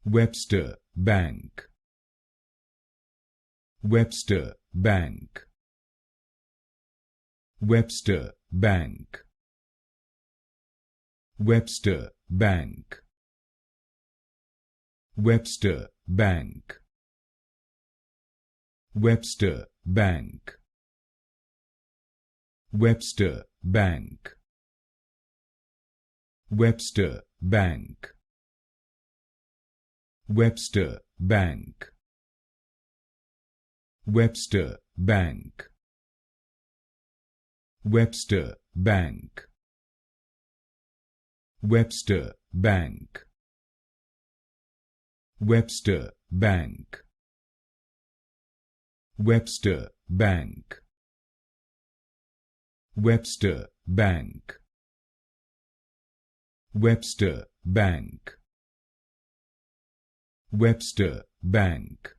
Webster Bank, Webster Bank, Webster Bank, Webster Bank, Webster Bank, Webster Bank, Webster Bank, Webster Bank, Webster Bank, Webster Bank, Webster Bank, Webster Bank, Webster Bank, Webster Bank, Webster Bank, Webster Bank, Webster Bank,